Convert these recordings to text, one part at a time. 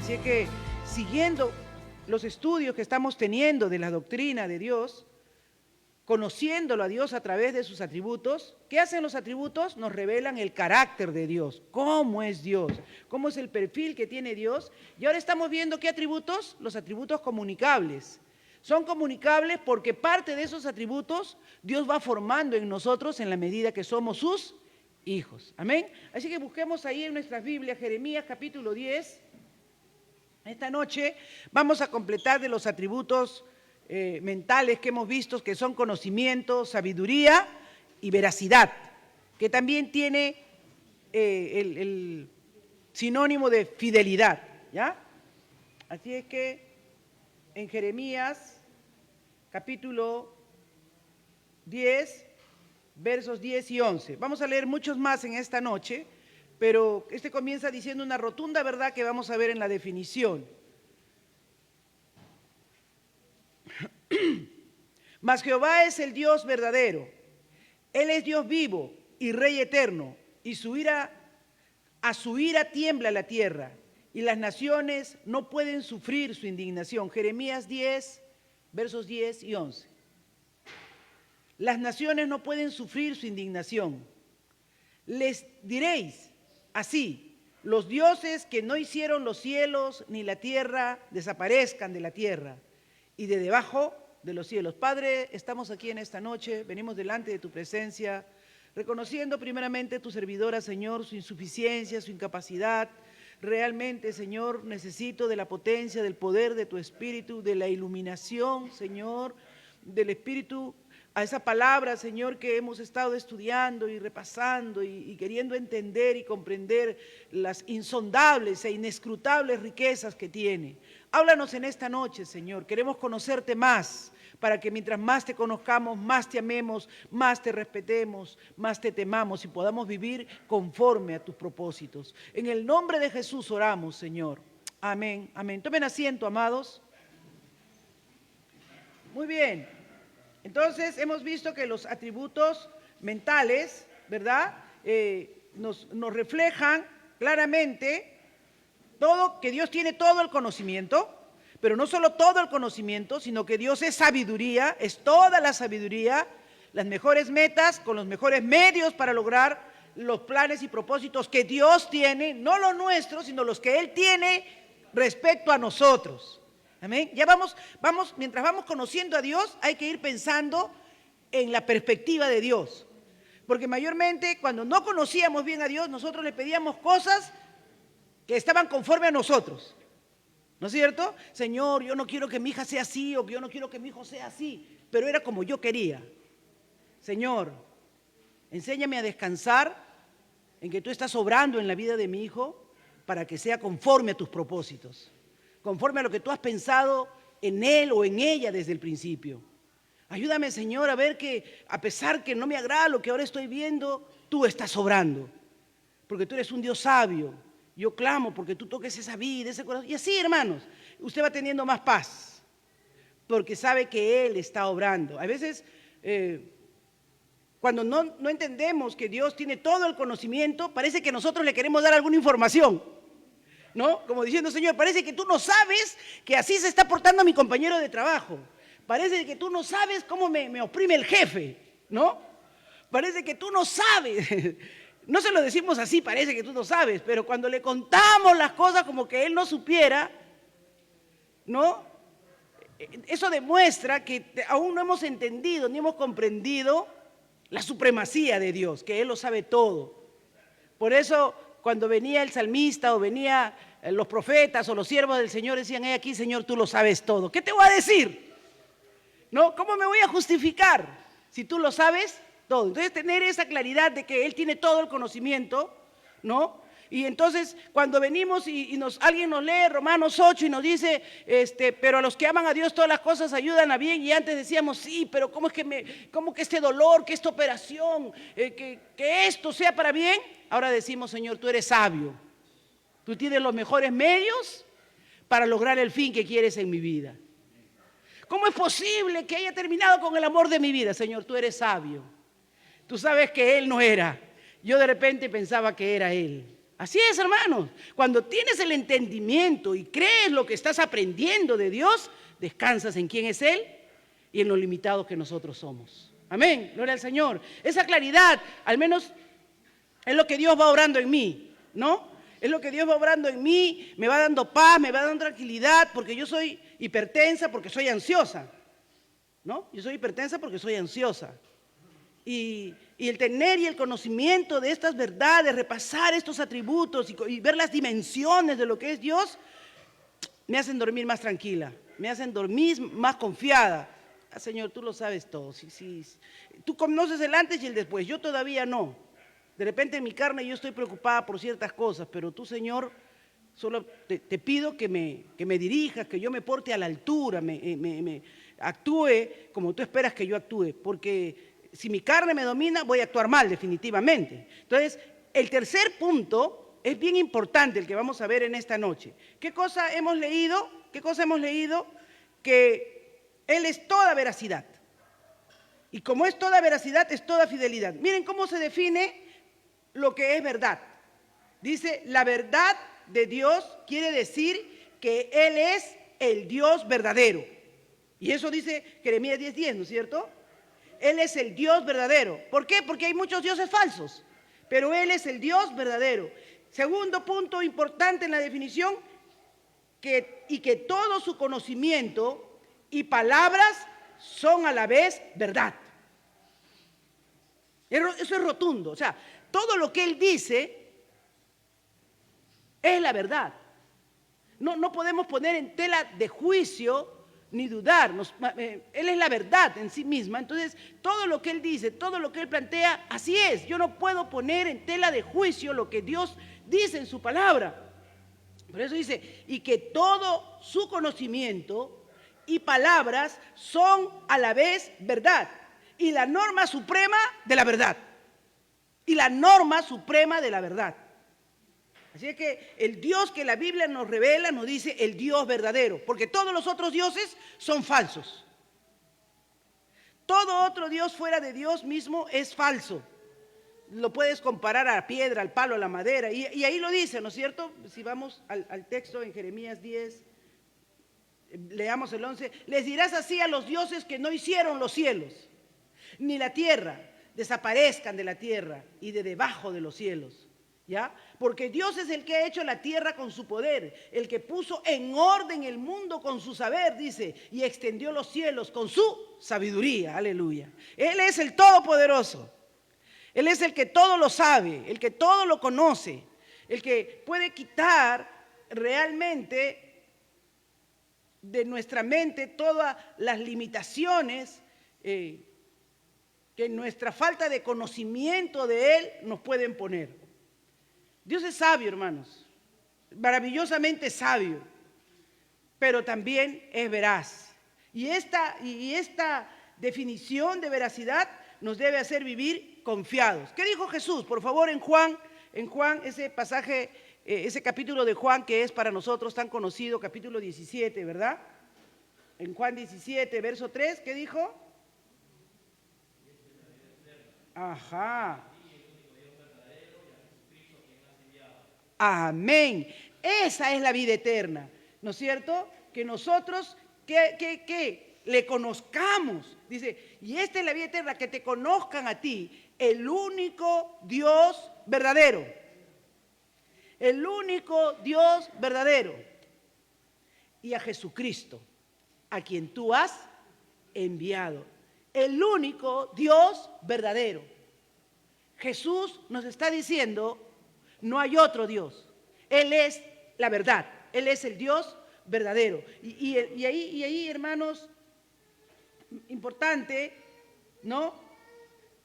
Así es que, siguiendo los estudios que estamos teniendo de la doctrina de Dios, conociéndolo a Dios a través de sus atributos, ¿qué hacen los atributos? Nos revelan el carácter de Dios, cómo es Dios, cómo es el perfil que tiene Dios. Y ahora estamos viendo qué atributos, los atributos comunicables. Son comunicables porque parte de esos atributos Dios va formando en nosotros en la medida que somos sus hijos. Amén. Así que busquemos ahí en nuestras Biblias, Jeremías capítulo 10. Esta noche vamos a completar de los atributos mentales que hemos visto, que son conocimiento, sabiduría y veracidad, que también tiene el sinónimo de fidelidad, ¿ya? Así es que en Jeremías capítulo 10, versos 10 y 11, vamos a leer muchos más en esta noche, pero este comienza diciendo una rotunda verdad que vamos a ver en la definición. Mas Jehová es el Dios verdadero, Él es Dios vivo y Rey eterno, y a su ira tiembla la tierra, y las naciones no pueden sufrir su indignación. Jeremías 10, versos 10 y 11. Las naciones no pueden sufrir su indignación. Les diréis así: los dioses que no hicieron los cielos ni la tierra desaparezcan de la tierra y de debajo de los cielos. Padre, estamos aquí en esta noche, venimos delante de tu presencia, reconociendo primeramente a tu servidora, Señor, su insuficiencia, su incapacidad. Realmente, Señor, necesito de la potencia, del poder de tu Espíritu, de la iluminación, Señor, del Espíritu, a esa palabra, Señor, que hemos estado estudiando y repasando y queriendo entender y comprender las insondables e inescrutables riquezas que tiene. Háblanos en esta noche, Señor, queremos conocerte más, para que mientras más te conozcamos, más te amemos, más te respetemos, más te temamos y podamos vivir conforme a tus propósitos. En el nombre de Jesús oramos, Señor. Amén, amén. Tomen asiento, amados. Muy bien. Entonces, hemos visto que los atributos mentales, ¿verdad?, nos reflejan claramente que Dios tiene todo el conocimiento, pero no solo todo el conocimiento, sino que Dios es sabiduría, es toda la sabiduría, las mejores metas con los mejores medios para lograr los planes y propósitos que Dios tiene, no los nuestros, sino los que Él tiene respecto a nosotros. Amén. Ya mientras vamos conociendo a Dios, hay que ir pensando en la perspectiva de Dios. Porque mayormente cuando no conocíamos bien a Dios, nosotros le pedíamos cosas que estaban conforme a nosotros. ¿No es cierto? Señor, yo no quiero que mi hija sea así, o yo no quiero que mi hijo sea así, pero era como yo quería. Señor, enséñame a descansar en que tú estás obrando en la vida de mi hijo para que sea conforme a tus propósitos, conforme a lo que tú has pensado en él o en ella desde el principio. Ayúdame, Señor, a ver que a pesar que no me agrada lo que ahora estoy viendo, tú estás obrando, porque tú eres un Dios sabio. Yo clamo porque tú toques esa vida, ese corazón. Y así, hermanos, usted va teniendo más paz, porque sabe que Él está obrando. A veces, cuando no entendemos que Dios tiene todo el conocimiento, parece que nosotros le queremos dar alguna información, ¿no? Como diciendo, Señor, parece que tú no sabes que así se está portando mi compañero de trabajo. Parece que tú no sabes cómo me oprime el jefe, ¿no? Parece que tú no sabes. No se lo decimos así, parece que tú no sabes, pero cuando le contamos las cosas como que Él no supiera, ¿no? Eso demuestra que aún no hemos entendido ni hemos comprendido la supremacía de Dios, que Él lo sabe todo. Por eso, cuando venía el salmista o venía los profetas o los siervos del Señor, decían: aquí, Señor, tú lo sabes todo. ¿Qué te voy a decir? ¿No? ¿Cómo me voy a justificar si tú lo sabes todo? Entonces, tener esa claridad de que Él tiene todo el conocimiento, ¿no? Y entonces, cuando venimos y alguien nos lee Romanos 8 y nos dice, pero a los que aman a Dios todas las cosas ayudan a bien, y antes decíamos, sí, pero ¿cómo que este dolor, que esta operación, que esto sea para bien? Ahora decimos, Señor, tú eres sabio, tú tienes los mejores medios para lograr el fin que quieres en mi vida. ¿Cómo es posible que haya terminado con el amor de mi vida? Señor, tú eres sabio. Tú sabes que Él no era. Yo de repente pensaba que era Él. Así es, hermanos. Cuando tienes el entendimiento y crees lo que estás aprendiendo de Dios, descansas en quién es Él y en lo limitados que nosotros somos. Amén, gloria al Señor. Esa claridad, al menos, es lo que Dios va obrando en mí, ¿no? Es lo que Dios va obrando en mí, me va dando paz, me va dando tranquilidad, porque yo soy hipertensa, porque soy ansiosa, ¿no? Yo soy hipertensa porque soy ansiosa. Y el tener y el conocimiento de estas verdades, repasar estos atributos y ver las dimensiones de lo que es Dios, me hacen dormir más tranquila, me hacen dormir más confiada. Ah, Señor, tú lo sabes todo. Sí. Tú conoces el antes y el después, yo todavía no. De repente en mi carne yo estoy preocupada por ciertas cosas, pero tú, Señor, solo te pido que me dirijas, que yo me porte a la altura, me actúe como tú esperas que yo actúe, porque si mi carne me domina, voy a actuar mal definitivamente. Entonces, el tercer punto es bien importante, el que vamos a ver en esta noche. ¿Qué cosa hemos leído? Que Él es toda veracidad. Y como es toda veracidad, es toda fidelidad. Miren cómo se define lo que es verdad. Dice, la verdad de Dios quiere decir que Él es el Dios verdadero. Y eso dice Jeremías 10:10, ¿no es cierto? Él es el Dios verdadero. ¿Por qué? Porque hay muchos dioses falsos, pero Él es el Dios verdadero. Segundo punto importante en la definición, que todo su conocimiento y palabras son a la vez verdad. Eso es rotundo, o sea, todo lo que Él dice es la verdad. No podemos poner en tela de juicio ni dudar. Él es la verdad en sí misma. Entonces, todo lo que Él dice, todo lo que Él plantea, así es. Yo no puedo poner en tela de juicio lo que Dios dice en su palabra. Por eso dice, y que todo su conocimiento y palabras son a la vez verdad. Y la norma suprema de la verdad. Y la norma suprema de la verdad. Así es que el Dios que la Biblia nos revela nos dice el Dios verdadero, porque todos los otros dioses son falsos. Todo otro Dios fuera de Dios mismo es falso. Lo puedes comparar a la piedra, al palo, a la madera, y ahí lo dice, ¿no es cierto? Si vamos al texto en Jeremías 10, leamos el 11, les dirás así a los dioses que no hicieron los cielos, ni la tierra, desaparezcan de la tierra y de debajo de los cielos. ¿Ya? Porque Dios es el que ha hecho la tierra con su poder, el que puso en orden el mundo con su saber, dice, y extendió los cielos con su sabiduría, aleluya. Él es el Todopoderoso, Él es el que todo lo sabe, el que todo lo conoce, el que puede quitar realmente de nuestra mente todas las limitaciones que nuestra falta de conocimiento de Él nos pueden poner. Dios es sabio, hermanos, maravillosamente sabio, pero también es veraz. Y esta definición de veracidad nos debe hacer vivir confiados. ¿Qué dijo Jesús? Por favor, en Juan, ese pasaje, ese capítulo de Juan que es para nosotros tan conocido, capítulo 17, ¿verdad? En Juan 17, verso 3, ¿qué dijo? Ajá. Amén. Esa es la vida eterna, ¿no es cierto? Que nosotros, que le conozcamos. Dice, y esta es la vida eterna, que te conozcan a ti, el único Dios verdadero. El único Dios verdadero. Y a Jesucristo, a quien tú has enviado. El único Dios verdadero. Jesús nos está diciendo, no hay otro Dios. Él es la verdad. Él es el Dios verdadero. Y ahí, hermanos, importante, ¿no?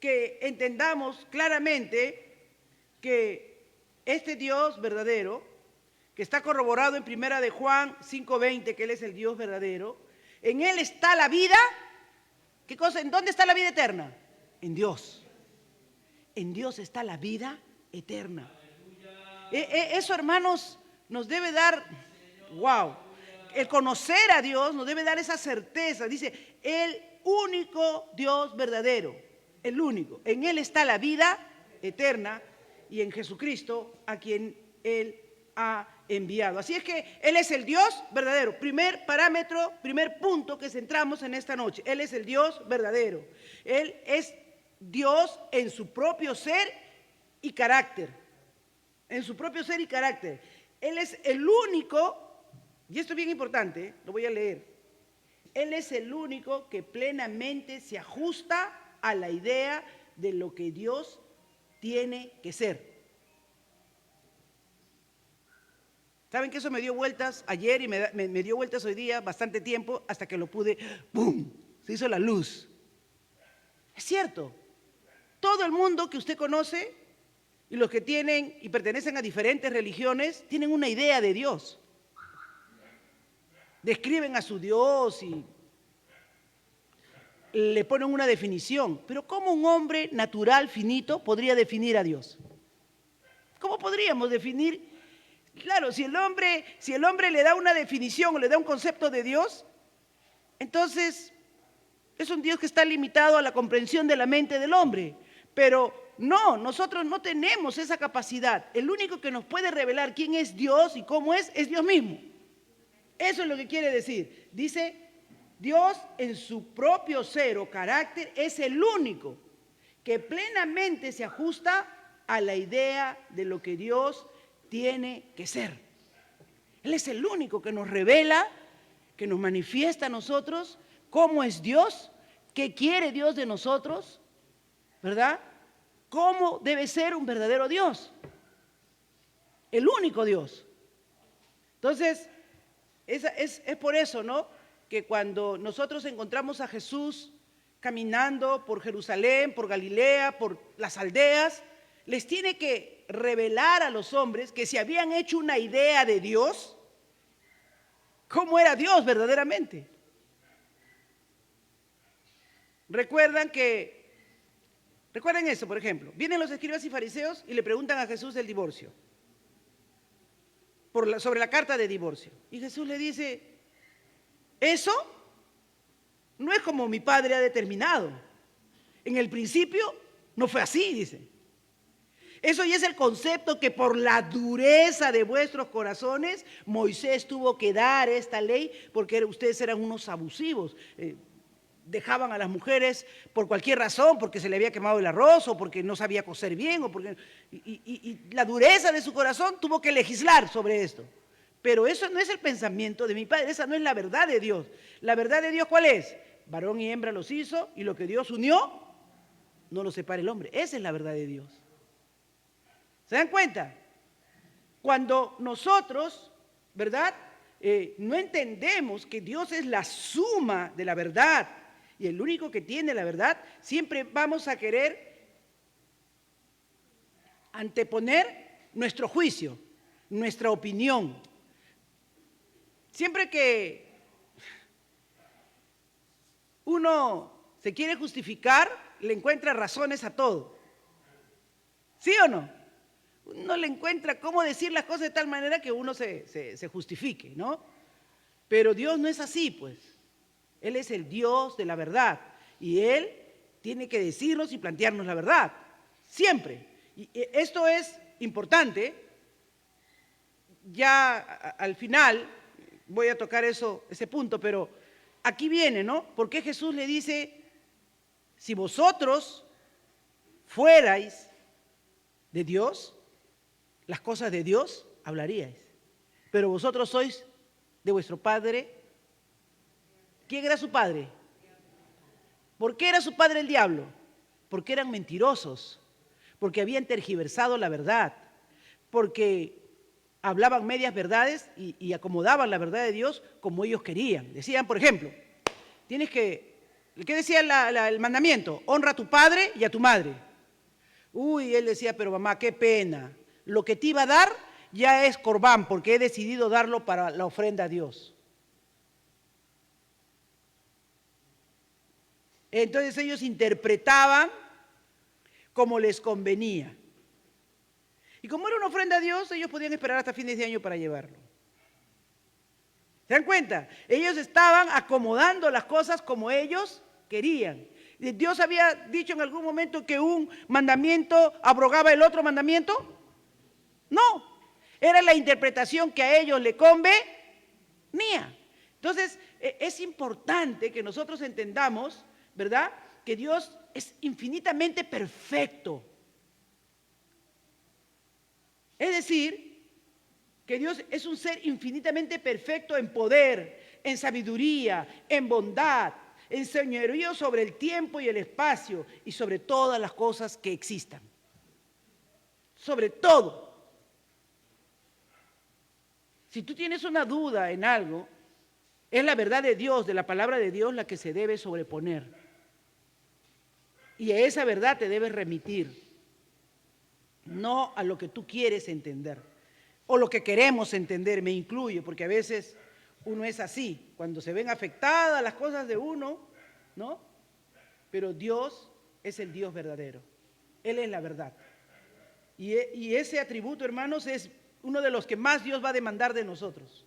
Que entendamos claramente que este Dios verdadero, que está corroborado en 1 de Juan 5:20, que Él es el Dios verdadero, en Él está la vida. ¿Qué cosa? ¿En dónde está la vida eterna? En Dios. En Dios está la vida eterna. Eso, hermanos, nos debe dar, wow, el conocer a Dios nos debe dar esa certeza. Dice, el único Dios verdadero, el único. En Él está la vida eterna y en Jesucristo, a quien Él ha enviado. Así es que Él es el Dios verdadero. Primer parámetro, primer punto que centramos en esta noche. Él es el Dios verdadero. Él es Dios en su propio ser y carácter. En su propio ser y carácter. Él es el único, y esto es bien importante, lo voy a leer. Él es el único que plenamente se ajusta a la idea de lo que Dios tiene que ser. ¿Saben que eso me dio vueltas ayer y me dio vueltas hoy día bastante tiempo hasta que lo pude, ¡pum!, se hizo la luz. Es cierto, todo el mundo que usted conoce y los que tienen y pertenecen a diferentes religiones tienen una idea de Dios. Describen a su Dios y le ponen una definición. Pero ¿cómo un hombre natural, finito, podría definir a Dios? ¿Cómo podríamos definir? Claro, si el hombre le da una definición o le da un concepto de Dios, entonces es un Dios que está limitado a la comprensión de la mente del hombre. Pero no, nosotros no tenemos esa capacidad. El único que nos puede revelar quién es Dios y cómo es Dios mismo. Eso es lo que quiere decir. Dice, Dios en su propio ser o carácter es el único que plenamente se ajusta a la idea de lo que Dios tiene que ser. Él es el único que nos revela, que nos manifiesta a nosotros cómo es Dios, qué quiere Dios de nosotros, ¿verdad? Cómo debe ser un verdadero Dios. El único Dios. Entonces, es por eso, ¿no?, que cuando nosotros encontramos a Jesús caminando por Jerusalén, por Galilea, por las aldeas, les tiene que revelar a los hombres que se habían hecho una idea de Dios, cómo era Dios verdaderamente. Recuerden eso, por ejemplo. Vienen los escribas y fariseos y le preguntan a Jesús del divorcio, sobre la carta de divorcio. Y Jesús le dice, eso no es como mi padre ha determinado. En el principio no fue así, dice. Eso ya es el concepto que por la dureza de vuestros corazones Moisés tuvo que dar esta ley, porque ustedes eran unos abusivos. Dejaban a las mujeres por cualquier razón, porque se le había quemado el arroz o porque no sabía coser bien, y la dureza de su corazón tuvo que legislar sobre esto. Pero eso no es el pensamiento de mi padre, esa no es la verdad de Dios. La verdad de Dios, ¿cuál es? Varón y hembra los hizo, y lo que Dios unió, no lo separa el hombre. Esa es la verdad de Dios. ¿Se dan cuenta? Cuando nosotros, ¿verdad?, no entendemos que Dios es la suma de la verdad y el único que tiene la verdad, siempre vamos a querer anteponer nuestro juicio, nuestra opinión. Siempre que uno se quiere justificar, le encuentra razones a todo. ¿Sí o no? Uno le encuentra cómo decir las cosas de tal manera que uno se justifique, ¿no? Pero Dios no es así, pues. Él es el Dios de la verdad y Él tiene que decirnos y plantearnos la verdad, siempre. Y esto es importante. Ya al final voy a tocar ese punto, pero aquí viene, ¿no? ¿Por qué Jesús le dice, si vosotros fuerais de Dios, las cosas de Dios hablaríais, pero vosotros sois de vuestro padre? ¿Quién era su padre? ¿Por qué era su padre el diablo? Porque eran mentirosos, porque habían tergiversado la verdad, porque hablaban medias verdades y acomodaban la verdad de Dios como ellos querían. Decían, por ejemplo, ¿qué decía el mandamiento? Honra a tu padre y a tu madre. Uy, él decía, pero mamá, qué pena. Lo que te iba a dar ya es corbán, porque he decidido darlo para la ofrenda a Dios. Entonces ellos interpretaban como les convenía. Y como era una ofrenda a Dios, ellos podían esperar hasta fines de año para llevarlo. ¿Se dan cuenta? Ellos estaban acomodando las cosas como ellos querían. ¿Dios había dicho en algún momento que un mandamiento abrogaba el otro mandamiento? No, era la interpretación que a ellos le convenía. Entonces, es importante que nosotros entendamos, ¿verdad?, que Dios es infinitamente perfecto. Es decir, que Dios es un ser infinitamente perfecto en poder, en sabiduría, en bondad, en señorío sobre el tiempo y el espacio y sobre todas las cosas que existan. Sobre todo. Si tú tienes una duda en algo, es la verdad de Dios, de la palabra de Dios, la que se debe sobreponer. Y a esa verdad te debes remitir, no a lo que tú quieres entender, o lo que queremos entender, me incluyo, porque a veces uno es así, cuando se ven afectadas las cosas de uno, ¿no? Pero Dios es el Dios verdadero, Él es la verdad. Y ese atributo, hermanos, es uno de los que más Dios va a demandar de nosotros.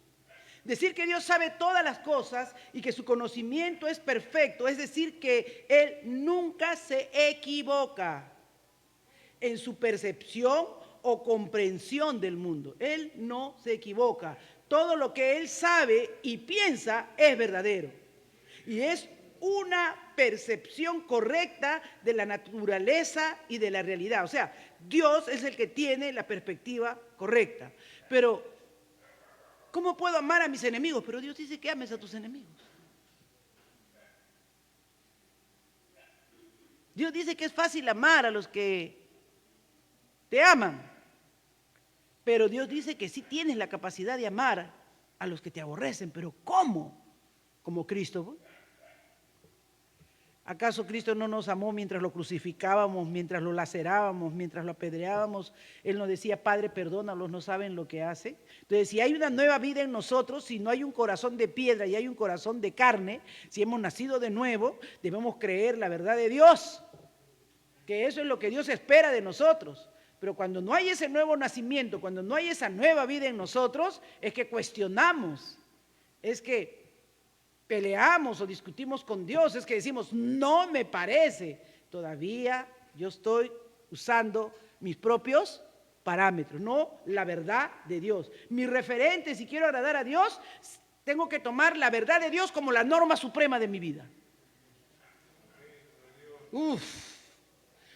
Decir que Dios sabe todas las cosas y que su conocimiento es perfecto, es decir, que Él nunca se equivoca en su percepción o comprensión del mundo. Él no se equivoca. Todo lo que Él sabe y piensa es verdadero. Y es una percepción correcta de la naturaleza y de la realidad. O sea, Dios es el que tiene la perspectiva correcta. Pero, ¿cómo puedo amar a mis enemigos? Pero Dios dice que ames a tus enemigos. Dios dice que es fácil amar a los que te aman. Pero Dios dice que sí tienes la capacidad de amar a los que te aborrecen. ¿Pero cómo? Como Cristo. ¿Acaso Cristo no nos amó mientras lo crucificábamos, mientras lo lacerábamos, mientras lo apedreábamos? Él nos decía, Padre, perdónalos, no saben lo que hacen. Entonces, si hay una nueva vida en nosotros, si no hay un corazón de piedra y hay un corazón de carne, si hemos nacido de nuevo, debemos creer la verdad de Dios, que eso es lo que Dios espera de nosotros. Pero cuando no hay ese nuevo nacimiento, cuando no hay esa nueva vida en nosotros, es que cuestionamos, es que peleamos o discutimos con Dios, es que decimos, no me parece, todavía yo estoy usando mis propios parámetros, no la verdad de Dios. Mi referente, si quiero agradar a Dios, tengo que tomar la verdad de Dios como la norma suprema de mi vida.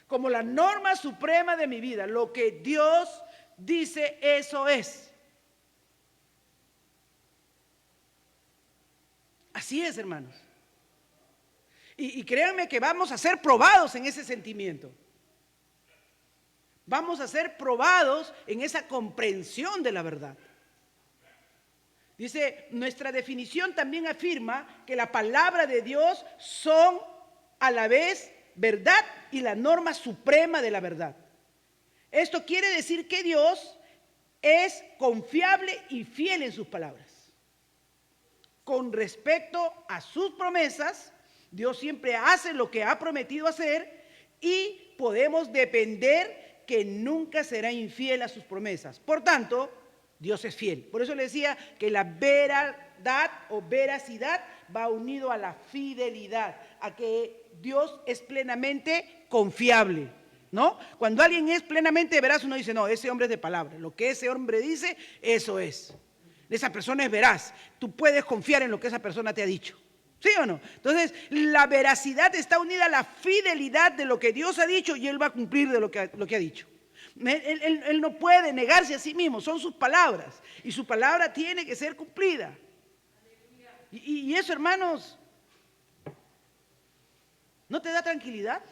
Como la norma suprema de mi vida, lo que Dios dice, eso es. Así es, hermanos. Y créanme que vamos a ser probados en ese sentimiento. Vamos a ser probados en esa comprensión de la verdad. Dice, nuestra definición también afirma que la palabra de Dios son a la vez verdad y la norma suprema de la verdad. Esto quiere decir que Dios es confiable y fiel en sus palabras. Con respecto a sus promesas, Dios siempre hace lo que ha prometido hacer y podemos depender que nunca será infiel a sus promesas. Por tanto, Dios es fiel. Por eso le decía que la verdad o veracidad va unido a la fidelidad, a que Dios es plenamente confiable, ¿no? Cuando alguien es plenamente veraz, uno dice, no, ese hombre es de palabra. Lo que ese hombre dice, eso es. Esa persona es veraz. Tú puedes confiar en lo que esa persona te ha dicho. ¿Sí o no? Entonces, la veracidad está unida a la fidelidad de lo que Dios ha dicho y Él va a cumplir de lo que ha dicho. Él no puede negarse a sí mismo, son sus palabras. Y su palabra tiene que ser cumplida. Y eso, hermanos, ¿no te da tranquilidad?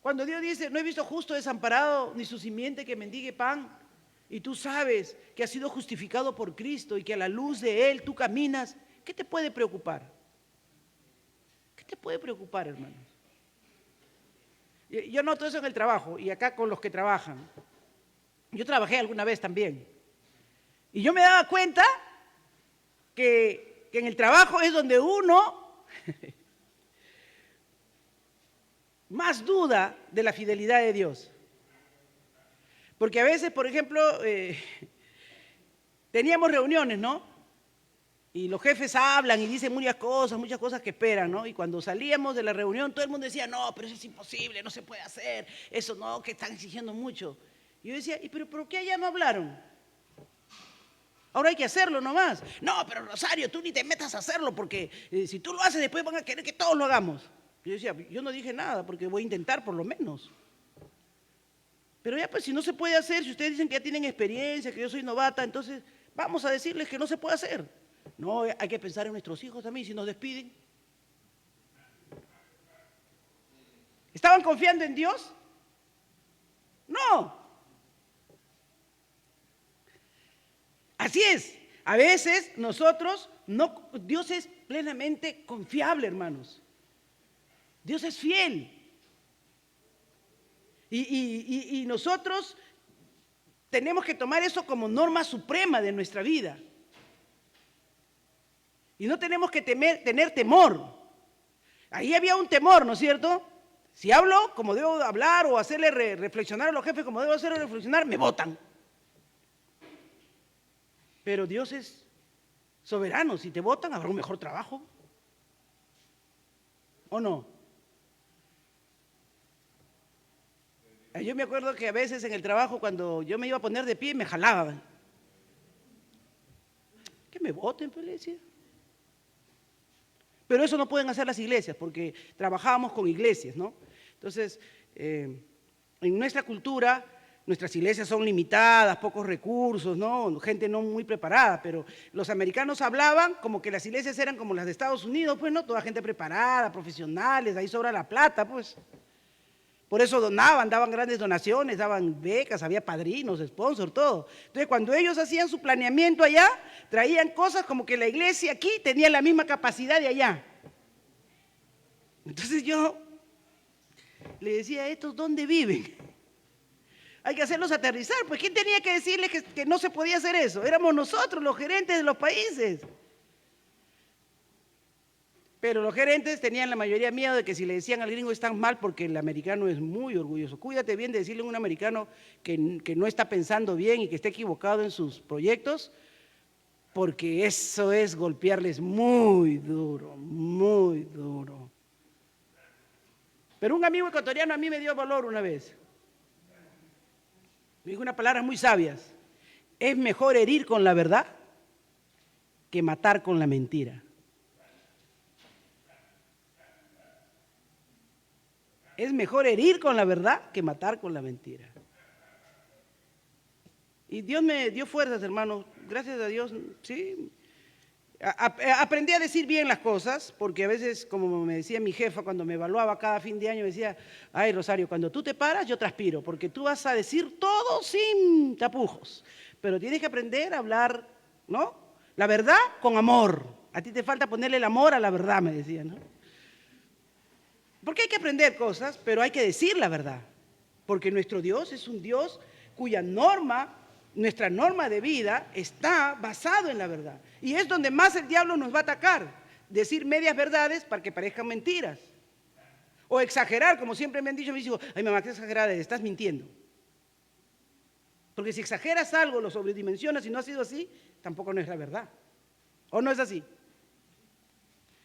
Cuando Dios dice, no he visto justo desamparado ni su simiente que mendigue pan, y tú sabes que has sido justificado por Cristo y que a la luz de Él tú caminas, ¿qué te puede preocupar? ¿Qué te puede preocupar, hermanos? Yo noto eso en el trabajo y acá con los que trabajan. Yo trabajé alguna vez también. Y yo me daba cuenta que en el trabajo es donde uno más duda de la fidelidad de Dios. Porque a veces, por ejemplo, teníamos reuniones, ¿no? Y los jefes hablan y dicen muchas cosas que esperan, ¿no? Y cuando salíamos de la reunión, todo el mundo decía, no, pero eso es imposible, no se puede hacer, eso no, que están exigiendo mucho. Y yo decía, pero ¿por qué allá no hablaron? Ahora hay que hacerlo nomás. No, pero Rosario, tú ni te metas a hacerlo porque si tú lo haces después van a querer que todos lo hagamos. Y yo decía, yo no dije nada porque voy a intentar por lo menos. Pero ya pues si no se puede hacer, si ustedes dicen que ya tienen experiencia, que yo soy novata, entonces vamos a decirles que no se puede hacer. No, hay que pensar en nuestros hijos también, si nos despiden. ¿Estaban confiando en Dios? No. Así es. A veces nosotros, no, Dios es plenamente confiable, hermanos. Dios es fiel. Y nosotros tenemos que tomar eso como norma suprema de nuestra vida. Y no tenemos que tener temor. Ahí había un temor, ¿no es cierto? Si hablo como debo hablar o hacerle reflexionar a los jefes como debo hacerle reflexionar, me votan. Pero Dios es soberano. Si te votan, habrá un mejor trabajo. ¿O no? Yo me acuerdo que a veces en el trabajo, cuando yo me iba a poner de pie, me jalaban. Que me voten, pues le decía. Pero eso no pueden hacer las iglesias, porque trabajábamos con iglesias, ¿no? Entonces, en nuestra cultura, nuestras iglesias son limitadas, pocos recursos, ¿no? Gente no muy preparada, pero los americanos hablaban como que las iglesias eran como las de Estados Unidos, pues, ¿no? Toda gente preparada, profesionales, ahí sobra la plata, pues. Por eso donaban, daban grandes donaciones, daban becas, había padrinos, sponsors, todo. Entonces, cuando ellos hacían su planeamiento allá, traían cosas como que la iglesia aquí tenía la misma capacidad de allá. Entonces yo le decía a estos, ¿dónde viven? Hay que hacerlos aterrizar. Pues ¿quién tenía que decirles que no se podía hacer eso? Éramos nosotros, los gerentes de los países. Pero los gerentes tenían la mayoría miedo de que si le decían al gringo están mal porque el americano es muy orgulloso. Cuídate bien de decirle a un americano que no está pensando bien y que está equivocado en sus proyectos, porque eso es golpearles muy duro, muy duro. Pero un amigo ecuatoriano a mí me dio valor una vez. Me dijo unas palabras muy sabias. Es mejor herir con la verdad que matar con la mentira. Es mejor herir con la verdad que matar con la mentira. Y Dios me dio fuerzas, hermano. Gracias a Dios, sí. Aprendí a decir bien las cosas, porque a veces, como me decía mi jefa cuando me evaluaba cada fin de año, me decía, ay Rosario, cuando tú te paras yo transpiro, porque tú vas a decir todo sin tapujos. Pero tienes que aprender a hablar, ¿no? La verdad con amor. A ti te falta ponerle el amor a la verdad, me decía, ¿no? Porque hay que aprender cosas, pero hay que decir la verdad. Porque nuestro Dios es un Dios cuya norma, nuestra norma de vida, está basado en la verdad. Y es donde más el diablo nos va a atacar. Decir medias verdades para que parezcan mentiras. O exagerar, como siempre me han dicho mis hijos, ay mamá, qué exagerada, estás mintiendo. Porque si exageras algo, lo sobredimensionas y no ha sido así, tampoco no es la verdad. ¿O no es así?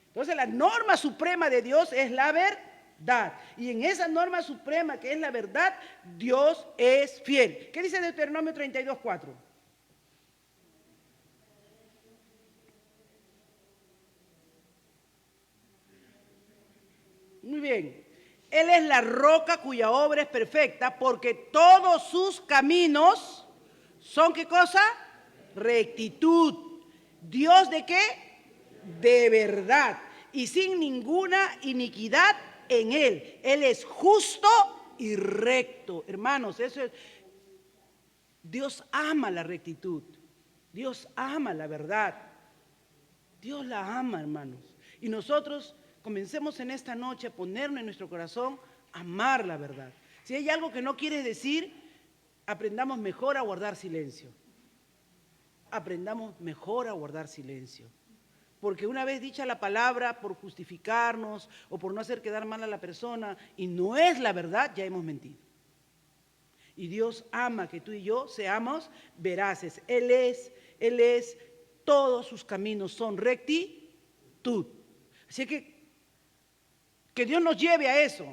Entonces la norma suprema de Dios es la verdad. Y en esa norma suprema que es la verdad, Dios es fiel. ¿Qué dice Deuteronomio 32:4? Muy bien. Él es la roca cuya obra es perfecta, porque todos sus caminos son, ¿qué cosa? Rectitud. ¿Dios de qué? De verdad. Y sin ninguna iniquidad en Él. Él es justo y recto. Hermanos, eso es. Dios ama la rectitud. Dios ama la verdad. Dios la ama, hermanos. Y nosotros comencemos en esta noche a ponernos en nuestro corazón a amar la verdad. Si hay algo que no quieres decir, aprendamos mejor a guardar silencio. Aprendamos mejor a guardar silencio. Porque una vez dicha la palabra, por justificarnos o por no hacer quedar mal a la persona, y no es la verdad, ya hemos mentido. Y Dios ama que tú y yo seamos veraces. Él es todos sus caminos son rectitud. Así que Dios nos lleve a eso.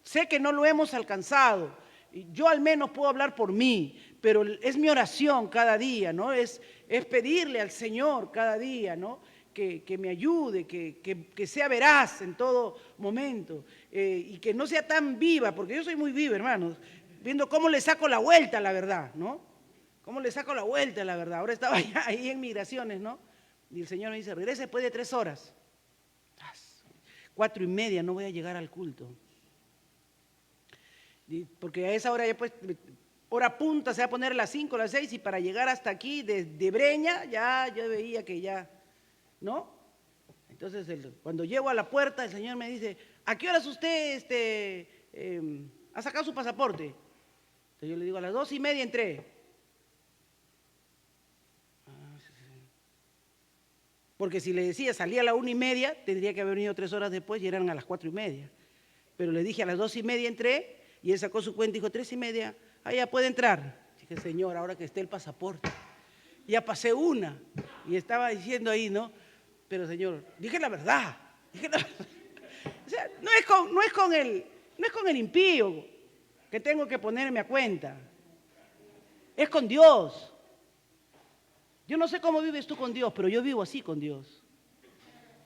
Sé que no lo hemos alcanzado. Yo al menos puedo hablar por mí, pero es mi oración cada día, ¿no? Es pedirle al Señor cada día, ¿no? Que me ayude, que sea veraz en todo momento y que no sea tan viva, porque yo soy muy viva, hermanos, viendo cómo le saco la vuelta a la verdad, ¿no? Cómo le saco la vuelta a la verdad. Ahora estaba ahí en migraciones, ¿no? Y el Señor me dice, regresa después de 3 horas. 4:30 no voy a llegar al culto. Porque a esa hora ya pues, hora punta se va a poner a las 5, a las 6 y para llegar hasta aquí de Breña ya yo veía que ya, ¿no? Entonces cuando llego a la puerta el Señor me dice, ¿a qué horas usted ha sacado su pasaporte? Entonces yo le digo, a las 2:30 entré. Porque si le decía salía a la 1:30, tendría que haber venido 3 horas después y eran a las 4:30. Pero le dije a las 2:30 entré y él sacó su cuenta y dijo 3:30, ya puede entrar. Dije, Señor, ahora que esté el pasaporte. Ya pasé una y estaba diciendo ahí, ¿no? Pero Señor, dije la verdad. O sea, no es con el impío que tengo que ponerme a cuenta. Es con Dios. Yo no sé cómo vives tú con Dios, pero yo vivo así con Dios.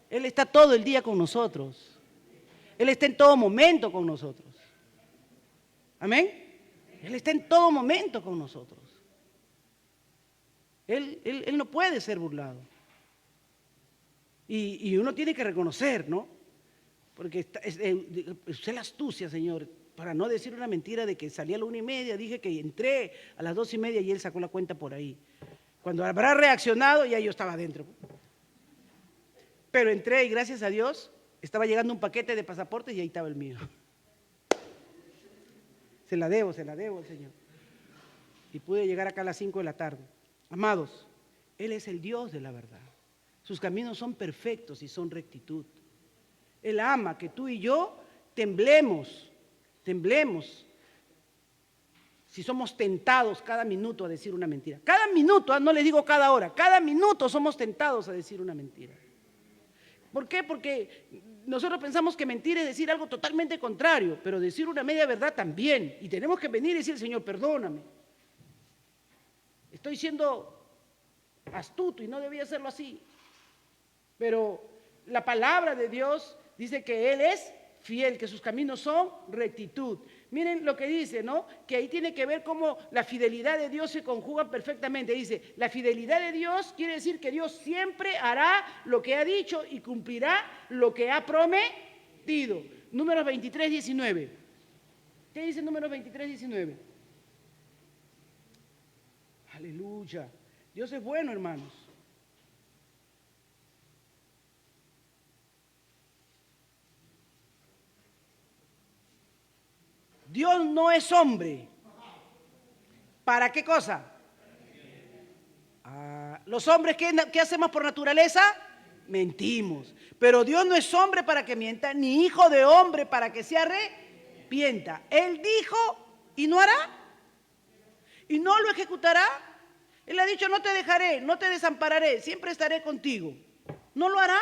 Él está todo el día con nosotros. Él está en todo momento con nosotros. ¿Amén? Él está en todo momento con nosotros. Él no puede ser burlado. Y uno tiene que reconocer, ¿no? Porque es la astucia, Señor, para no decir una mentira de que salí a la 1:30, dije que entré a las 2:30 y él sacó la cuenta por ahí. Cuando habrá reaccionado, ya yo estaba adentro. Pero entré y gracias a Dios estaba llegando un paquete de pasaportes y ahí estaba el mío. Se la debo al Señor. Y pude llegar acá a las 5 de la tarde. Amados, Él es el Dios de la verdad. Sus caminos son perfectos y son rectitud. Él ama que tú y yo temblemos si somos tentados cada minuto a decir una mentira. Cada minuto, no les digo cada hora, cada minuto somos tentados a decir una mentira. ¿Por qué? Porque nosotros pensamos que mentir es decir algo totalmente contrario, pero decir una media verdad también. Y tenemos que venir y decir, Señor, perdóname. Estoy siendo astuto y no debía hacerlo así. Pero la palabra de Dios dice que Él es fiel, que sus caminos son rectitud. Miren lo que dice, ¿no? Que ahí tiene que ver cómo la fidelidad de Dios se conjuga perfectamente. Dice, la fidelidad de Dios quiere decir que Dios siempre hará lo que ha dicho y cumplirá lo que ha prometido. Números 23:19. ¿Qué dice Números 23:19? Aleluya. Dios es bueno, hermanos. Dios no es hombre. ¿Para qué cosa? Los hombres, ¿qué hacemos por naturaleza? Mentimos. Pero Dios no es hombre para que mienta, ni hijo de hombre para que se arrepienta. Él dijo y no hará. Y no lo ejecutará. Él ha dicho, no te dejaré, no te desampararé, siempre estaré contigo. ¿No lo hará?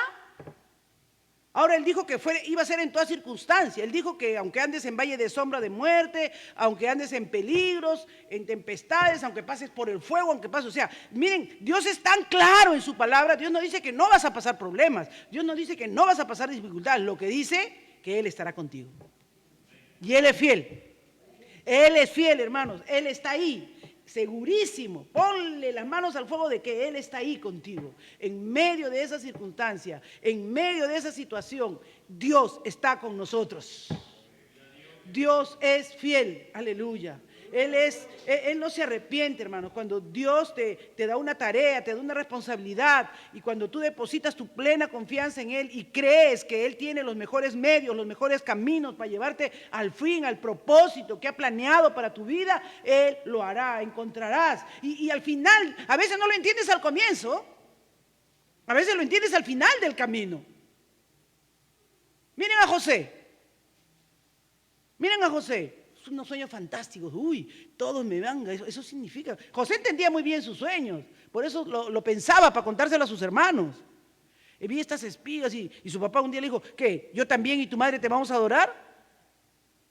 Ahora Él dijo que iba a ser en toda circunstancia. Él dijo que aunque andes en valle de sombra de muerte, aunque andes en peligros, en tempestades, aunque pases por el fuego, aunque pases, o sea, miren, Dios es tan claro en su palabra. Dios no dice que no vas a pasar problemas. Dios no dice que no vas a pasar dificultades. Lo que dice, que Él estará contigo. Y Él es fiel. Él es fiel, hermanos. Él está ahí. Segurísimo, ponle las manos al fuego de que Él está ahí contigo. En medio de esa circunstancia, en medio de esa situación, Dios está con nosotros. Dios es fiel, aleluya. Él no se arrepiente, hermanos. Cuando Dios te da una tarea, te da una responsabilidad, y cuando tú depositas tu plena confianza en Él y crees que Él tiene los mejores medios, los mejores caminos para llevarte al fin, al propósito que ha planeado para tu vida, Él lo hará, encontrarás. Y al final, a veces no lo entiendes al comienzo, a veces lo entiendes al final del camino. Miren a José. unos sueños fantásticos. Uy, todos me van. Eso significa. José entendía muy bien sus sueños. Por eso lo pensaba para contárselo a sus hermanos. Y vi estas espigas y su papá un día le dijo, ¿qué? ¿Yo también y tu madre te vamos a adorar?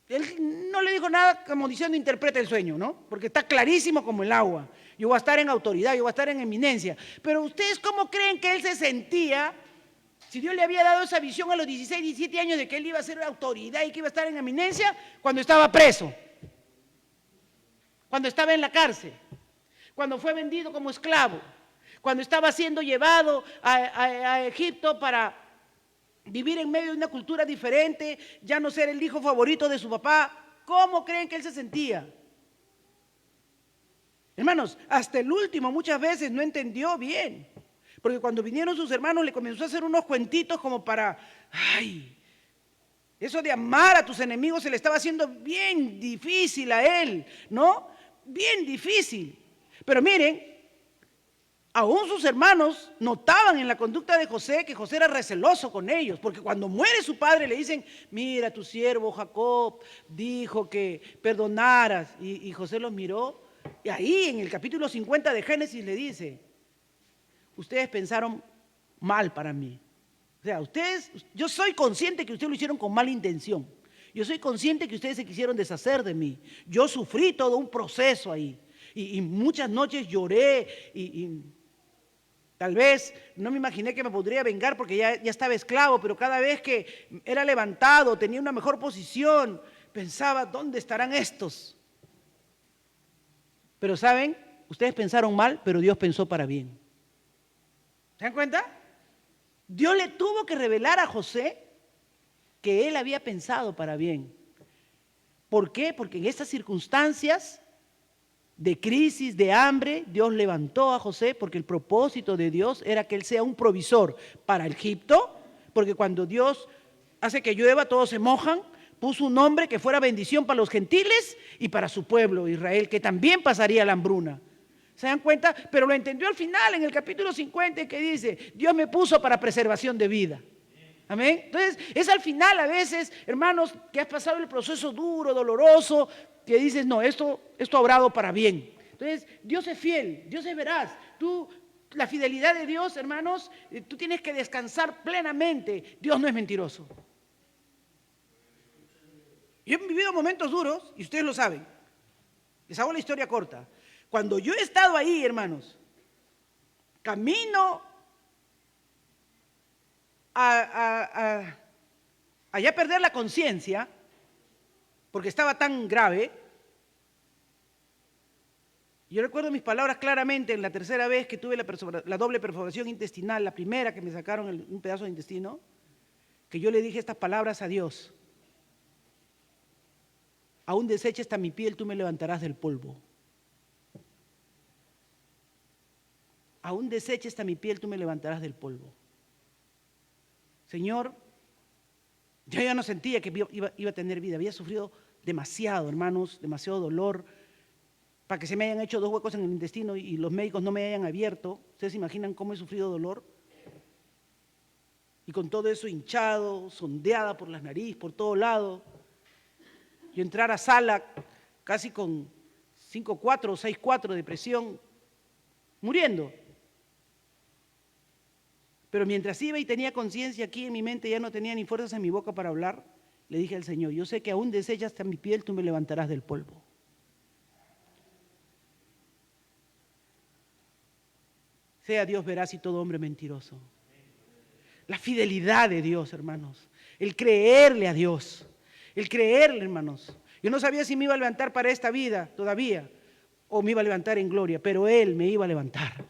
Él no le dijo nada como diciendo interpreta el sueño, ¿no? Porque está clarísimo como el agua. Yo voy a estar en autoridad, yo voy a estar en eminencia. Pero ¿ustedes cómo creen que él se sentía si Dios le había dado esa visión a los 16, 17 años de que él iba a ser autoridad y que iba a estar en eminencia cuando estaba preso? Cuando estaba en la cárcel, cuando fue vendido como esclavo, cuando estaba siendo llevado a Egipto para vivir en medio de una cultura diferente, ya no ser el hijo favorito de su papá. ¿Cómo creen que él se sentía? Hermanos, hasta el último muchas veces no entendió bien, porque cuando vinieron sus hermanos le comenzó a hacer unos cuentitos como para, eso de amar a tus enemigos se le estaba haciendo bien difícil a él, ¿no? Bien difícil. Pero miren, aún sus hermanos notaban en la conducta de José que José era receloso con ellos, porque cuando muere su padre le dicen, mira, tu siervo Jacob dijo que perdonaras, y José los miró, y ahí en el capítulo 50 de Génesis le dice, ustedes pensaron mal para mí. O sea, yo soy consciente que ustedes lo hicieron con mala intención. Yo soy consciente que ustedes se quisieron deshacer de mí. Yo sufrí todo un proceso ahí. Y muchas noches lloré y tal vez no me imaginé que me podría vengar porque ya estaba esclavo, pero cada vez que era levantado, tenía una mejor posición, pensaba, ¿dónde estarán estos? Pero ¿saben? Ustedes pensaron mal, pero Dios pensó para bien. ¿Se dan cuenta? Dios le tuvo que revelar a José que él había pensado para bien. ¿Por qué? Porque en estas circunstancias de crisis, de hambre, Dios levantó a José porque el propósito de Dios era que él sea un provisor para Egipto, porque cuando Dios hace que llueva todos se mojan, puso un nombre que fuera bendición para los gentiles y para su pueblo Israel, que también pasaría la hambruna. ¿Se dan cuenta? Pero lo entendió al final en el capítulo 50 que dice, Dios me puso para preservación de vida. Amén. Entonces es al final a veces, hermanos, que has pasado el proceso duro, doloroso, que dices, no, esto ha obrado para bien. Entonces Dios es fiel, Dios es veraz. La fidelidad de Dios, hermanos, tú tienes que descansar plenamente. Dios no es mentiroso. Yo he vivido momentos duros y ustedes lo saben. Les hago la historia corta. Cuando yo he estado ahí, hermanos, camino a ya perder la conciencia, porque estaba tan grave. Yo recuerdo mis palabras claramente en la tercera vez que tuve la doble perforación intestinal, la primera que me sacaron un pedazo de intestino, que yo le dije estas palabras a Dios. Aún deshecha está mi piel, tú me levantarás del polvo. Aún deshecha está mi piel, tú me levantarás del polvo. Señor, yo ya no sentía que iba a tener vida, había sufrido demasiado, hermanos, demasiado dolor, para que se me hayan hecho 2 huecos en el intestino y los médicos no me hayan abierto. ¿Ustedes se imaginan cómo he sufrido dolor? Y con todo eso hinchado, sondeada por las narices, por todo lado. Yo entrar a sala casi con 5.4 o 6.4 de presión, muriendo. Pero mientras iba y tenía conciencia aquí en mi mente, ya no tenía ni fuerzas en mi boca para hablar, le dije al Señor, yo sé que aún deshecha hasta mi piel, tú me levantarás del polvo. Sea Dios veraz y todo hombre mentiroso. La fidelidad de Dios, hermanos. El creerle a Dios. El creerle, hermanos. Yo no sabía si me iba a levantar para esta vida todavía o me iba a levantar en gloria, pero Él me iba a levantar.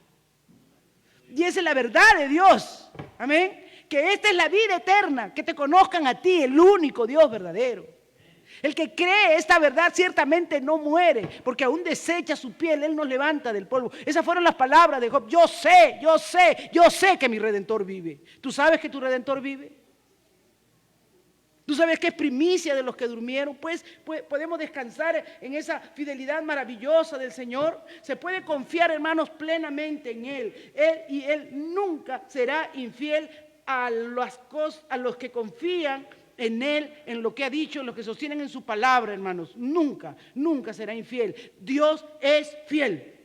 Y esa es la verdad de Dios. Amén. Que esta es la vida eterna, que te conozcan a ti, el único Dios verdadero. El que cree esta verdad ciertamente no muere, porque aún desecha su piel, Él nos levanta del polvo. Esas fueron las palabras de Job. Yo sé que mi Redentor vive. ¿Tú sabes que tu Redentor vive? ¿Tú sabes que es primicia de los que durmieron? Pues podemos descansar en esa fidelidad maravillosa del Señor. Se puede confiar, hermanos, plenamente en Él. Él nunca será infiel a los que confían en Él, en lo que ha dicho, en lo que sostienen en su palabra, hermanos, nunca, nunca será infiel. Dios es fiel.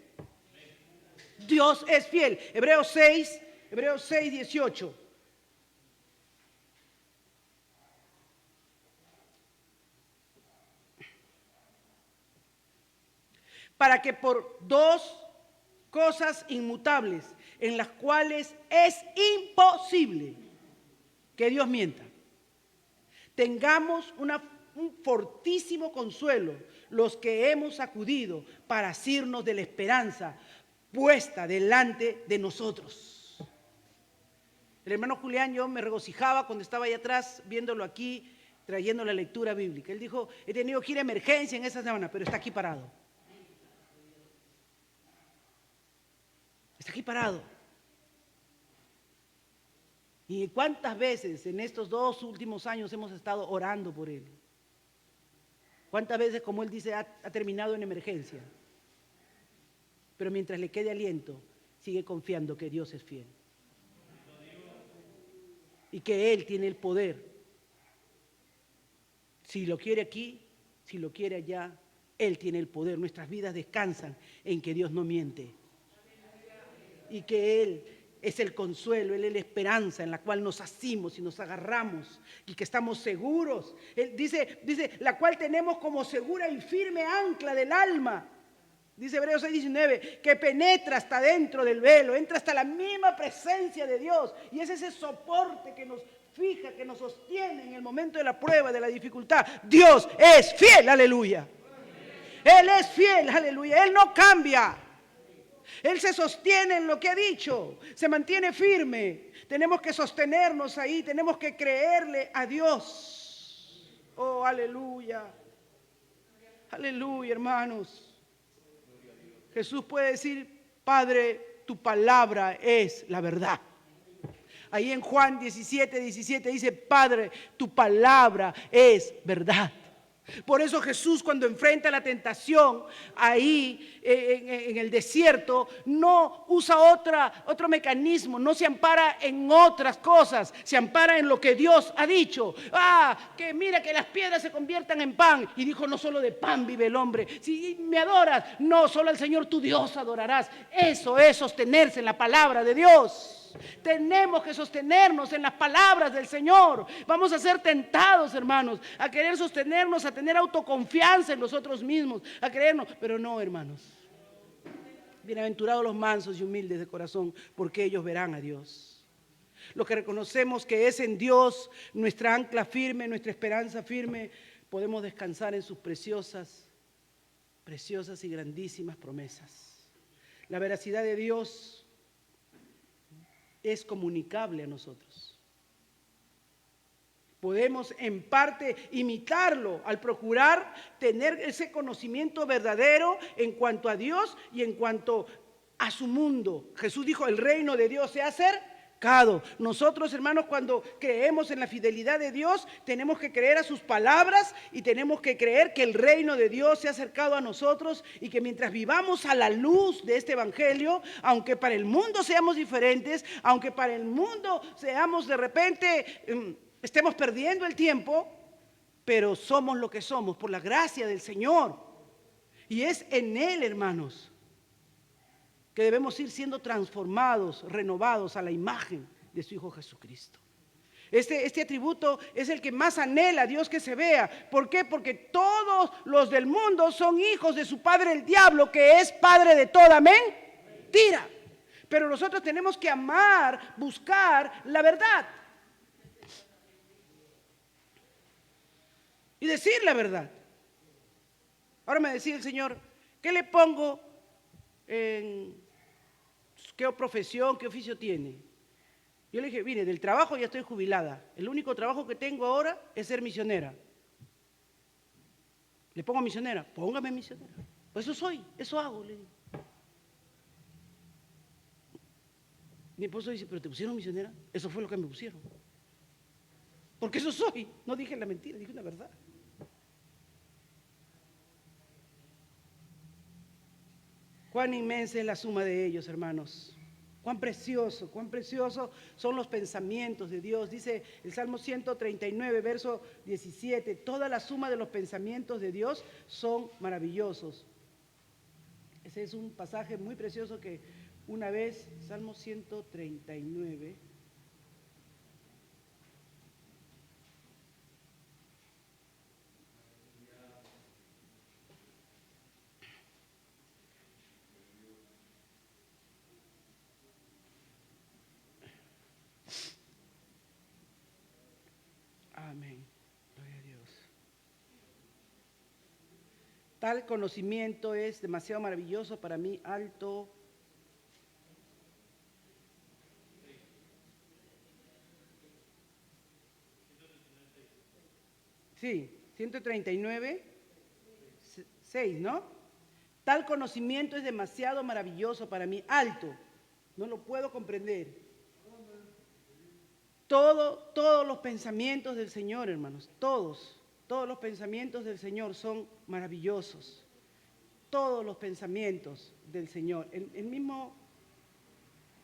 Dios es fiel. Hebreos 6, 18. Para que por dos cosas inmutables, en las cuales es imposible que Dios mienta, tengamos un fortísimo consuelo los que hemos acudido para asirnos de la esperanza puesta delante de nosotros. El hermano Julián, yo me regocijaba cuando estaba allá atrás, viéndolo aquí, trayendo la lectura bíblica. Él dijo, he tenido que ir a emergencia en esa semana, pero está aquí parado. Está aquí parado. ¿Y cuántas veces en estos 2 últimos años hemos estado orando por él? ¿Cuántas veces, como él dice, ha terminado en emergencia? Pero mientras le quede aliento, sigue confiando que Dios es fiel. Y que Él tiene el poder. Si lo quiere aquí, si lo quiere allá, Él tiene el poder. Nuestras vidas descansan en que Dios no miente. Y que Él es el consuelo, Él es la esperanza en la cual nos asimos y nos agarramos y que estamos seguros. Él dice, la cual tenemos como segura y firme ancla del alma. Dice Hebreos 6:19, que penetra hasta dentro del velo, entra hasta la misma presencia de Dios. Y es ese soporte que nos fija, que nos sostiene en el momento de la prueba, de la dificultad. Dios es fiel, aleluya. Él es fiel, aleluya. Él no cambia. Él se sostiene en lo que ha dicho, se mantiene firme. Tenemos que sostenernos ahí, tenemos que creerle a Dios. Oh, aleluya. Aleluya, hermanos. Jesús puede decir, Padre, tu palabra es la verdad. Ahí en Juan 17 dice, Padre, tu palabra es verdad. Por eso Jesús, cuando enfrenta la tentación ahí en el desierto, no usa otro mecanismo, no se ampara en otras cosas, se ampara en lo que Dios ha dicho. Que mira que las piedras se conviertan en pan. Y dijo, no solo de pan vive el hombre. Si me adoras, no, solo al Señor tu Dios adorarás. Eso es sostenerse en la palabra de Dios. Tenemos que sostenernos en las palabras del Señor. Vamos a ser tentados, hermanos, a querer sostenernos, a tener autoconfianza en nosotros mismos, a creernos, pero no, hermanos. Bienaventurados los mansos y humildes de corazón, porque ellos verán a Dios. Los que reconocemos que es en Dios nuestra ancla firme, nuestra esperanza firme, podemos descansar en sus preciosas y grandísimas promesas. La veracidad de Dios es comunicable a nosotros. Podemos en parte imitarlo al procurar tener ese conocimiento verdadero en cuanto a Dios y en cuanto a su mundo. Jesús dijo, el reino de Dios se ha acercado. Nosotros, hermanos, cuando creemos en la fidelidad de Dios, tenemos que creer a sus palabras y tenemos que creer que el reino de Dios se ha acercado a nosotros y que mientras vivamos a la luz de este evangelio, aunque para el mundo seamos diferentes, aunque para el mundo seamos de repente, estemos perdiendo el tiempo, pero somos lo que somos por la gracia del Señor. Y es en Él, hermanos, que debemos ir siendo transformados, renovados a la imagen de su Hijo Jesucristo. Este atributo es el que más anhela a Dios que se vea. ¿Por qué? Porque todos los del mundo son hijos de su padre el diablo, que es padre de toda mentira. Pero nosotros tenemos que amar, buscar la verdad. Y decir la verdad. Ahora me decía el Señor, ¿qué le pongo en qué profesión, qué oficio tiene? Yo le dije, mire, del trabajo ya estoy jubilada. El único trabajo que tengo ahora es ser misionera. ¿Le pongo misionera? Póngame misionera. Pues eso soy, eso hago, le digo. Mi esposo dice, ¿pero te pusieron misionera? Eso fue lo que me pusieron. Porque eso soy. No dije la mentira, dije la verdad. Cuán inmensa es la suma de ellos, hermanos. cuán precioso son los pensamientos de Dios. Dice el Salmo 139, verso 17, toda la suma de los pensamientos de Dios son maravillosos. Ese es un pasaje muy precioso que una vez, Salmo 139, amén, gloria a Dios. Tal conocimiento es demasiado maravilloso para mí, alto. Sí, 139, 6, ¿no? Tal conocimiento es demasiado maravilloso para mí, alto. No lo puedo comprender. Todos los pensamientos del Señor, hermanos, todos los pensamientos del Señor son maravillosos. Todos los pensamientos del Señor.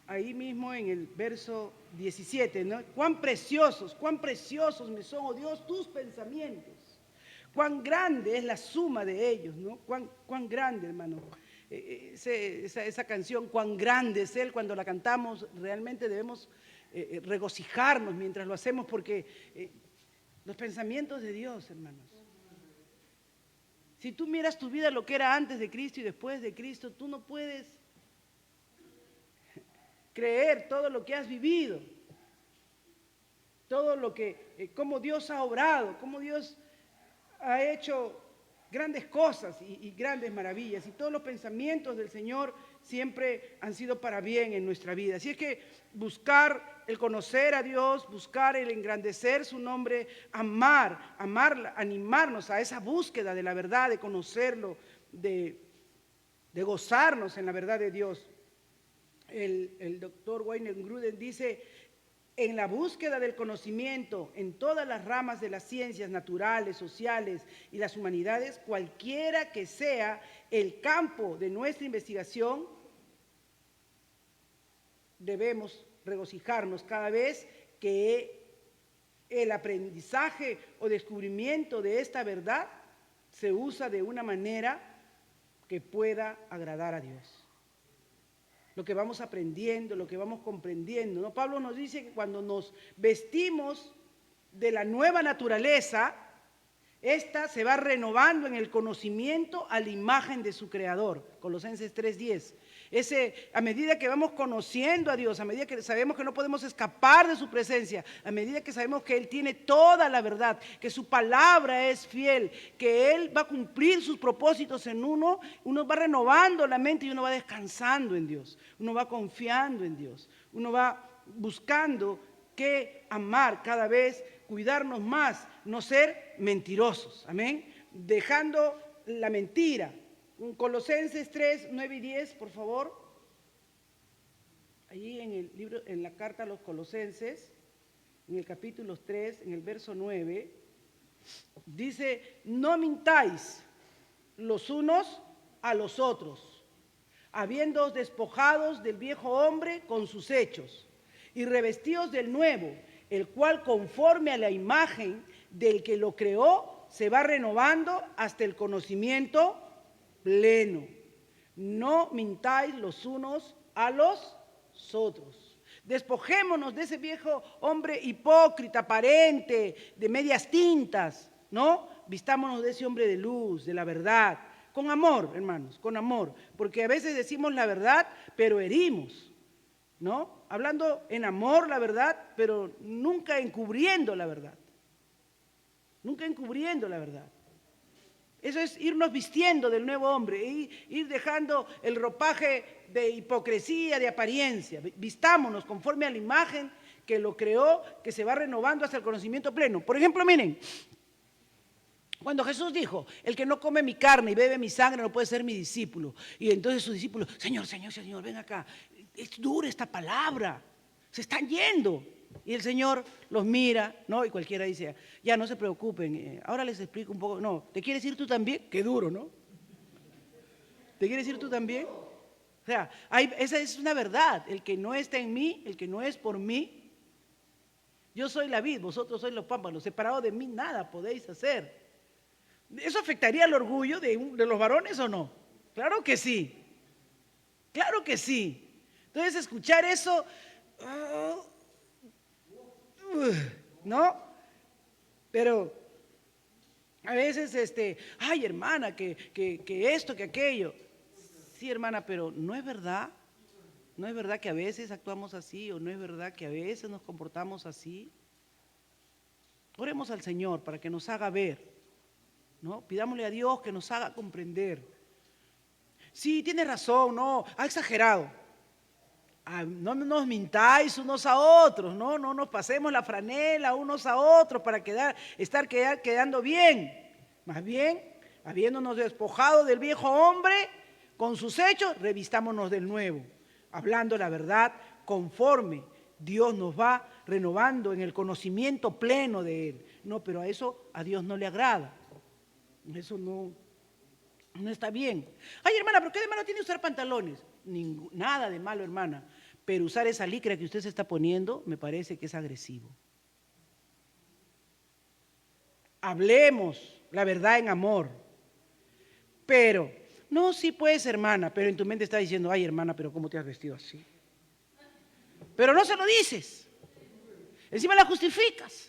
Ahí mismo en el verso 17, ¿no? Cuán preciosos me son, oh Dios, tus pensamientos. Cuán grande es la suma de ellos, ¿no? Cuán grande, hermano. Esa canción, cuán grande es Él, cuando la cantamos, realmente debemos regocijarnos mientras lo hacemos, porque los pensamientos de Dios, hermanos. Si tú miras tu vida, lo que era antes de Cristo y después de Cristo, tú no puedes creer todo lo que has vivido, todo lo que, cómo Dios ha obrado, cómo Dios ha hecho grandes cosas y grandes maravillas, y todos los pensamientos del Señor siempre han sido para bien en nuestra vida. Así es que buscar el conocer a Dios, buscar el engrandecer su nombre, amarla, animarnos a esa búsqueda de la verdad, de conocerlo, de gozarnos en la verdad de Dios. El doctor Wayne Grudem dice: en la búsqueda del conocimiento en todas las ramas de las ciencias naturales, sociales y las humanidades, cualquiera que sea el campo de nuestra investigación, debemos regocijarnos cada vez que el aprendizaje o descubrimiento de esta verdad se usa de una manera que pueda agradar a Dios. Lo que vamos aprendiendo, lo que vamos comprendiendo, ¿no? Pablo nos dice que cuando nos vestimos de la nueva naturaleza, esta se va renovando en el conocimiento a la imagen de su Creador. Colosenses 3:10. A medida que vamos conociendo a Dios, a medida que sabemos que no podemos escapar de su presencia, a medida que sabemos que Él tiene toda la verdad, que su palabra es fiel, que Él va a cumplir sus propósitos en uno va renovando la mente y uno va descansando en Dios, uno va confiando en Dios, uno va buscando que amar cada vez, cuidarnos más, no ser mentirosos, amén, dejando la mentira. Colosenses 3, 9 y 10, por favor. Allí en el libro, en la carta a los Colosenses, en el capítulo 3, en el verso 9, dice: no mintáis los unos a los otros, habiéndoos despojados del viejo hombre con sus hechos, y revestidos del nuevo, el cual conforme a la imagen del que lo creó, se va renovando hasta el conocimiento pleno. No mintáis los unos a los otros. Despojémonos de ese viejo hombre hipócrita, aparente, de medias tintas, ¿no? Vistámonos de ese hombre de luz, de la verdad, con amor, hermanos, con amor, porque a veces decimos la verdad, pero herimos, ¿no? Hablando en amor la verdad, pero nunca encubriendo la verdad. Nunca encubriendo la verdad. Eso es irnos vistiendo del nuevo hombre, ir dejando el ropaje de hipocresía, de apariencia. Vistámonos conforme a la imagen que lo creó, que se va renovando hasta el conocimiento pleno. Por ejemplo, miren, cuando Jesús dijo: el que no come mi carne y bebe mi sangre no puede ser mi discípulo. Y entonces sus discípulos: Señor, ven acá, es dura esta palabra, se están yendo. Y el Señor los mira, ¿no? Y cualquiera dice: ya no se preocupen, ahora les explico un poco. No, ¿te quieres ir tú también? Qué duro, ¿no? ¿Te quieres ir tú también? sea, esa es una verdad. El que no está en mí, el que no es por mí, yo soy la vid, vosotros sois los pámpanos, separados de mí nada podéis hacer. ¿Eso afectaría el orgullo de los varones o no? Claro que sí, claro que sí. Entonces escuchar eso, ¿no? Pero a veces, ay hermana, que esto, que aquello. Sí hermana, pero no es verdad. ¿No es verdad que a veces actuamos así o no es verdad que a veces nos comportamos así? Oremos al Señor para que nos haga ver, ¿no? Pidámosle a Dios que nos haga comprender. Sí, tiene razón, no, ha exagerado. No nos mintáis unos a otros, no nos pasemos la franela unos a otros para estar quedando bien. Más bien, habiéndonos despojado del viejo hombre, con sus hechos, revistámonos del nuevo, hablando la verdad conforme Dios nos va renovando en el conocimiento pleno de Él. No, pero a Dios no le agrada. Eso no está bien. Ay, hermana, ¿pero qué de malo tiene usar pantalones? Nada de malo, hermana. Pero usar esa licra que usted se está poniendo me parece que es agresivo. Hablemos la verdad en amor. Pero, no, sí puedes, hermana, pero en tu mente está diciendo, ay, hermana, pero ¿cómo te has vestido así? Pero no se lo dices. Encima la justificas.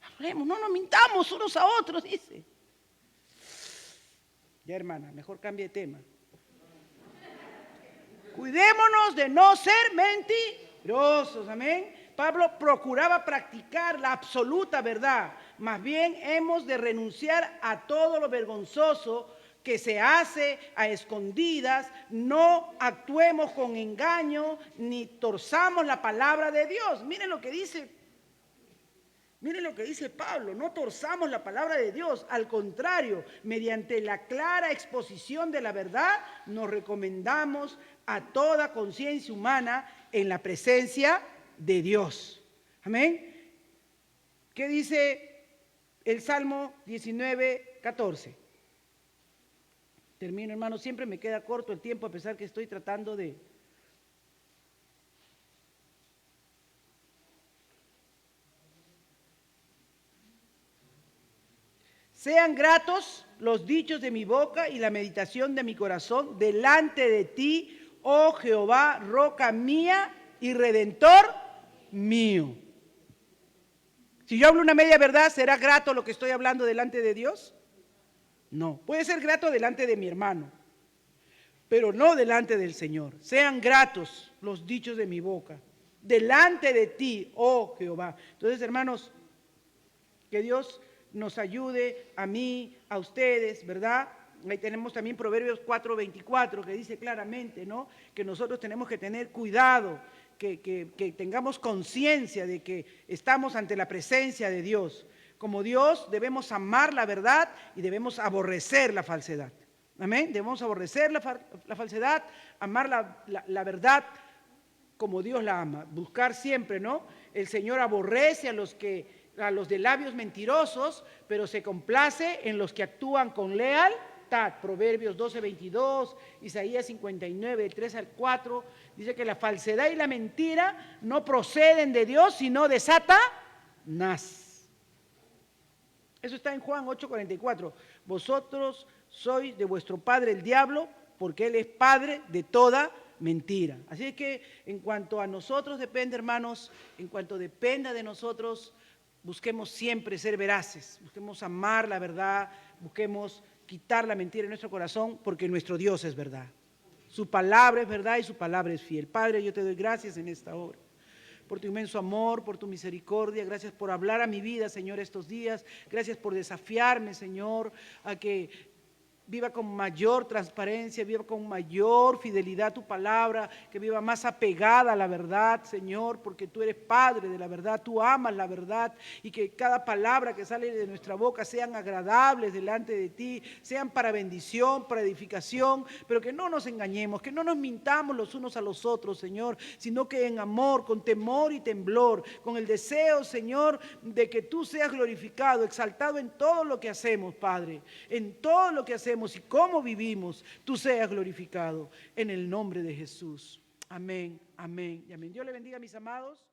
Hablemos, no nos mintamos unos a otros, dice. Ya, hermana, mejor cambie de tema. Cuidémonos de no ser mentirosos, amén. Pablo procuraba practicar la absoluta verdad. Más bien hemos de renunciar a todo lo vergonzoso que se hace a escondidas. No actuemos con engaño ni torzamos la palabra de Dios. Miren lo que dice Pablo, no torzamos la palabra de Dios, al contrario, mediante la clara exposición de la verdad, nos recomendamos a toda conciencia humana en la presencia de Dios. Amén. ¿Qué dice el Salmo 19:14? Termino, hermano, siempre me queda corto el tiempo a pesar que estoy tratando de... Sean gratos los dichos de mi boca y la meditación de mi corazón delante de ti, oh Jehová, roca mía y redentor mío. Si yo hablo una media verdad, ¿será grato lo que estoy hablando delante de Dios? No. Puede ser grato delante de mi hermano, pero no delante del Señor. Sean gratos los dichos de mi boca delante de ti, oh Jehová. Entonces, hermanos, que Dios nos ayude a mí, a ustedes, ¿verdad? Ahí tenemos también Proverbios 4:24 que dice claramente, ¿no? Que nosotros tenemos que tener cuidado, que tengamos conciencia de que estamos ante la presencia de Dios. Como Dios debemos amar la verdad y debemos aborrecer la falsedad. Amén. Debemos aborrecer la falsedad, amar la verdad como Dios la ama. Buscar siempre, ¿no? El Señor aborrece a los de labios mentirosos, pero se complace en los que actúan con lealtad. Proverbios 12:22, Isaías 59, del 3 al 4, dice que la falsedad y la mentira no proceden de Dios, sino de Satanás. Eso está en Juan 8:44. Vosotros sois de vuestro padre el diablo, porque él es padre de toda mentira. Así que en cuanto a nosotros depende, hermanos, en cuanto dependa de nosotros, busquemos siempre ser veraces, busquemos amar la verdad, busquemos quitar la mentira en nuestro corazón, porque nuestro Dios es verdad. Su palabra es verdad y su palabra es fiel. Padre, yo te doy gracias en esta hora por tu inmenso amor, por tu misericordia. Gracias por hablar a mi vida, Señor, estos días. Gracias por desafiarme, Señor, a que viva con mayor transparencia, viva con mayor fidelidad tu palabra, que viva más apegada a la verdad, Señor, porque tú eres Padre de la verdad, tú amas la verdad, y que cada palabra que sale de nuestra boca sean agradables delante de ti, sean para bendición, para edificación, pero que no nos engañemos, que no nos mintamos los unos a los otros, Señor, sino que en amor, con temor y temblor, con el deseo, Señor, de que tú seas glorificado, exaltado en todo lo que hacemos, Padre, en todo lo que hacemos. hacemos y cómo vivimos, tú seas glorificado en el nombre de Jesús. Amén, amén y amén. Dios le bendiga, mis amados.